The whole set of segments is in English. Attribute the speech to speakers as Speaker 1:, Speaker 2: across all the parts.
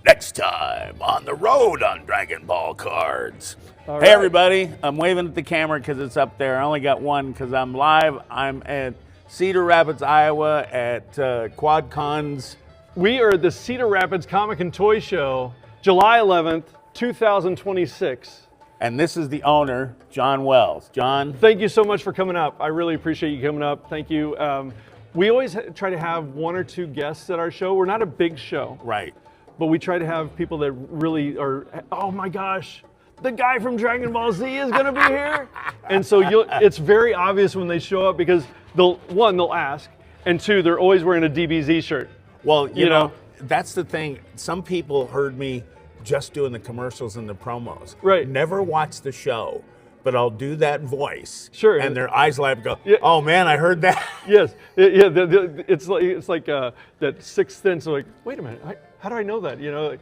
Speaker 1: Next time on the road on Dragon Ball Cards.
Speaker 2: All
Speaker 1: Hey
Speaker 2: right.
Speaker 1: everybody, I'm waving at the camera because it's up there. I only got one because I'm live. I'm at Cedar Rapids, Iowa at QuadCons.
Speaker 2: We are at the Cedar Rapids Comic and Toy Show, July 11th, 2026.
Speaker 1: And this is the owner, John Wells. John?
Speaker 2: Thank you so much for coming up. I really appreciate you coming up. Thank you. We always try to have one or two guests at our show. We're not a big show,
Speaker 1: Right.
Speaker 2: but we try to have people that really are, oh my gosh, the guy from Dragon Ball Z is going to be here. And so it's very obvious when they show up because they'll ask, and two, they're always wearing a DBZ shirt.
Speaker 1: Well, you know, that's the thing. Some people heard me just doing the commercials and the promos.
Speaker 2: Right.
Speaker 1: Never watch the show, but I'll do that voice.
Speaker 2: Sure.
Speaker 1: And their eyes light up and go,
Speaker 2: Yeah.
Speaker 1: oh man, I heard that.
Speaker 2: Yes, it's like that sixth sense. Like, wait a minute, how do I know that? You know,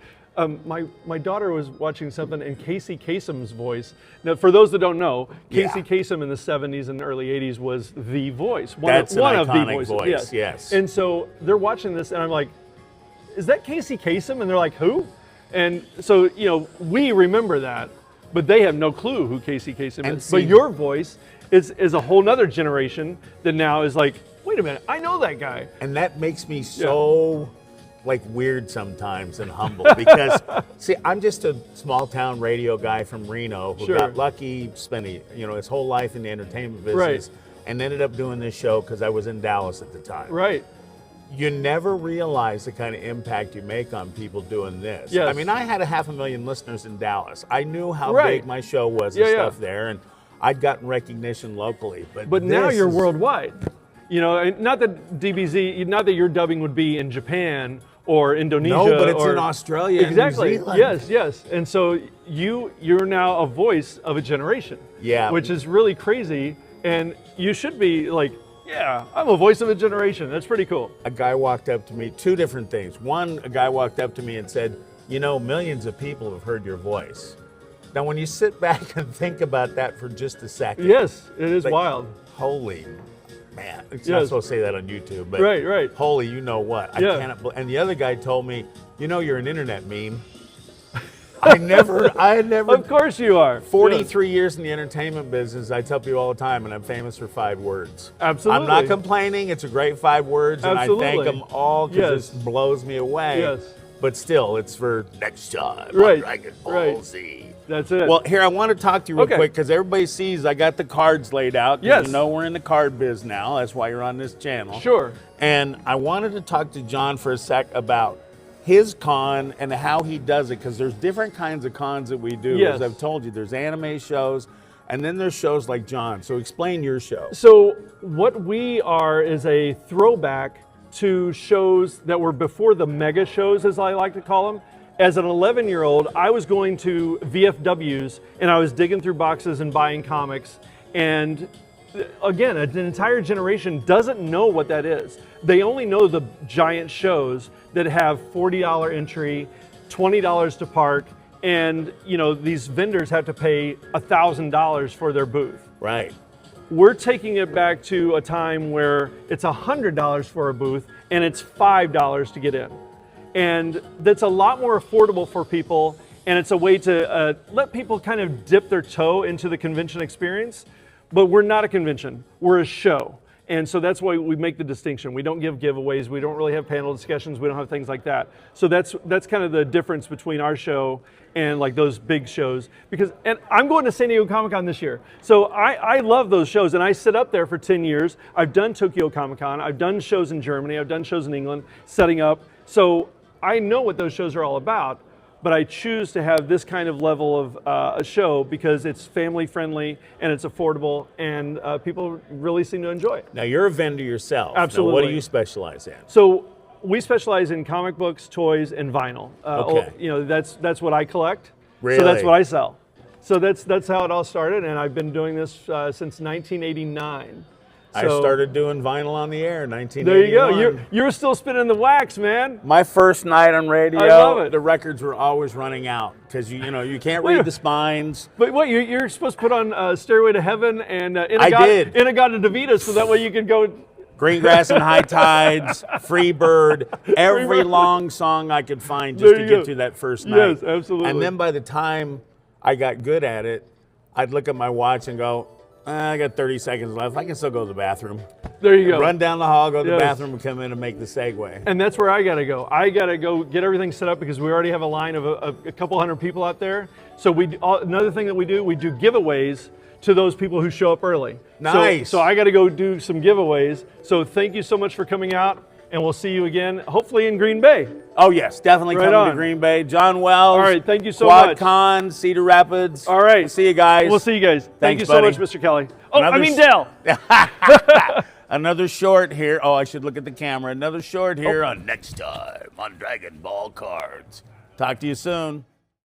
Speaker 2: my daughter was watching something, and Casey Kasem's voice. Now, for those that don't know, Casey Kasem in the '70s and early '80s was the voice.
Speaker 1: That's an
Speaker 2: one of the
Speaker 1: iconic
Speaker 2: voices.
Speaker 1: voice, yes.
Speaker 2: And so they're watching this, and I'm like, is that Casey Kasem? And they're like, who? And so we remember that, but they have no clue who Casey Kasem
Speaker 1: And
Speaker 2: is.
Speaker 1: see-
Speaker 2: But your voice is a whole nother generation that now is like, wait a minute, I know that guy.
Speaker 1: And that makes me so like weird sometimes and humble because see, I'm just a small town radio guy from Reno who
Speaker 2: Sure.
Speaker 1: got lucky spending, his whole life in the entertainment business
Speaker 2: Right.
Speaker 1: and ended up doing this show because I was in Dallas at the time.
Speaker 2: Right.
Speaker 1: You never realize the kind of impact you make on people doing this.
Speaker 2: Yes.
Speaker 1: I mean, I had 500,000 listeners in Dallas. I knew how
Speaker 2: Right.
Speaker 1: big my show was
Speaker 2: Yeah,
Speaker 1: and
Speaker 2: yeah.
Speaker 1: stuff there, and I'd gotten recognition locally.
Speaker 2: But now
Speaker 1: this
Speaker 2: you're
Speaker 1: is-
Speaker 2: worldwide. And not that DBZ, not that your dubbing would be in Japan or Indonesia.
Speaker 1: No, but it's
Speaker 2: or,
Speaker 1: in Australia and New
Speaker 2: Exactly.
Speaker 1: Zealand.
Speaker 2: Yes. And so you're now a voice of a generation.
Speaker 1: Yeah.
Speaker 2: Which is really crazy. And you should be like, yeah, I'm a voice of a generation. That's pretty cool.
Speaker 1: A guy walked up to me, two different things. One, a guy walked up to me and said, millions of people have heard your voice. Now, when you sit back and think about that for just a second.
Speaker 2: Yes, it is
Speaker 1: like,
Speaker 2: wild.
Speaker 1: Holy man. It's not
Speaker 2: Yes.
Speaker 1: supposed to say that on YouTube, but
Speaker 2: Right.
Speaker 1: holy, you know what? I
Speaker 2: Yeah.
Speaker 1: cannot. And the other guy told me, you're an internet meme. I had never.
Speaker 2: Of course you are.
Speaker 1: 43 years in the entertainment business, I tell people all the time, and I'm famous for 5 words.
Speaker 2: Absolutely.
Speaker 1: I'm not complaining. It's a great 5 words, and I thank
Speaker 2: Absolutely.
Speaker 1: them all because
Speaker 2: Yes.
Speaker 1: this blows me away.
Speaker 2: Yes.
Speaker 1: But still, it's for next time on
Speaker 2: Right.
Speaker 1: Dragon Ball
Speaker 2: Right.
Speaker 1: Z.
Speaker 2: That's it.
Speaker 1: Well, here, I want to talk to you real
Speaker 2: Okay.
Speaker 1: quick because everybody sees I got the cards laid out. 'Cause
Speaker 2: Yes.
Speaker 1: You know we're in the card biz now. That's why you're on this channel.
Speaker 2: Sure.
Speaker 1: And I wanted to talk to John for a sec about his con and how he does it, because there's different kinds of cons that we do.
Speaker 2: Yes.
Speaker 1: As I've told you, there's anime shows, and then there's shows like John. So explain your show.
Speaker 2: So what we are is a throwback to shows that were before the mega shows, as I like to call them. As an 11-year-old, I was going to VFWs and I was digging through boxes and buying comics. And again, an entire generation doesn't know what that is. They only know the giant shows that have $40 entry, $20 to park, and these vendors have to pay $1,000 for their booth.
Speaker 1: Right.
Speaker 2: We're taking it back to a time where it's $100 for a booth and it's $5 to get in. And that's a lot more affordable for people, and it's a way to let people kind of dip their toe into the convention experience. But we're not a convention, we're a show. And so that's why we make the distinction. We don't give giveaways, we don't really have panel discussions, we don't have things like that. So that's kind of the difference between our show and like those big shows. And I'm going to San Diego Comic-Con this year. So I love those shows, and I sit up there for 10 years. I've done Tokyo Comic-Con, I've done shows in Germany, I've done shows in England, setting up. So I know what those shows are all about, but I choose to have this kind of level of a show because it's family friendly and it's affordable, and people really seem to enjoy it.
Speaker 1: Now, you're a vendor yourself. Now,
Speaker 2: Absolutely.
Speaker 1: what do you specialize in?
Speaker 2: So we specialize in comic books, toys, and vinyl.
Speaker 1: Okay.
Speaker 2: That's what I collect.
Speaker 1: Really?
Speaker 2: So that's what I sell. So that's how it all started, and I've been doing this since 1989.
Speaker 1: I
Speaker 2: So-
Speaker 1: started doing vinyl on the air in 1981.
Speaker 2: There you go. You're still spinning the wax, man.
Speaker 1: My first night on radio,
Speaker 2: I love it.
Speaker 1: the records were always running out because you can't
Speaker 2: Well,
Speaker 1: read the spines.
Speaker 2: But what, you're supposed to put on Stairway to Heaven and
Speaker 1: I did.
Speaker 2: Inagata Davida, so that way you can go
Speaker 1: Green Grass and High Tides, Free Bird, every long song I could find just
Speaker 2: There
Speaker 1: to
Speaker 2: you
Speaker 1: get
Speaker 2: go.
Speaker 1: through that first night.
Speaker 2: Yes, absolutely.
Speaker 1: And then by the time I got good at it, I'd look at my watch and go, I got 30 seconds left. I can still go to the bathroom.
Speaker 2: There you go.
Speaker 1: Run down the hall, go to the
Speaker 2: Yes.
Speaker 1: bathroom, and come in and make the segue.
Speaker 2: And that's where I got to go. I got to go get everything set up because we already have a line of a couple hundred people out there. So another thing that we do giveaways to those people who show up early.
Speaker 1: Nice.
Speaker 2: So I got to go do some giveaways. So thank you so much for coming out, and we'll see you again, hopefully in Green Bay.
Speaker 1: Oh, yes, definitely
Speaker 2: Right
Speaker 1: coming
Speaker 2: on.
Speaker 1: to Green Bay. John Wells.
Speaker 2: All right, thank you so
Speaker 1: Quad
Speaker 2: much.
Speaker 1: Con, Cedar Rapids.
Speaker 2: All right.
Speaker 1: We'll see you guys.
Speaker 2: We'll see you guys. Thank
Speaker 1: Thanks,
Speaker 2: you so
Speaker 1: buddy.
Speaker 2: much, Mr. Kelly. Oh,
Speaker 1: Another
Speaker 2: Dale.
Speaker 1: Another short here. Oh, I should look at the camera. Another short here on Next Time on Dragon Ball Cards. Talk to you soon.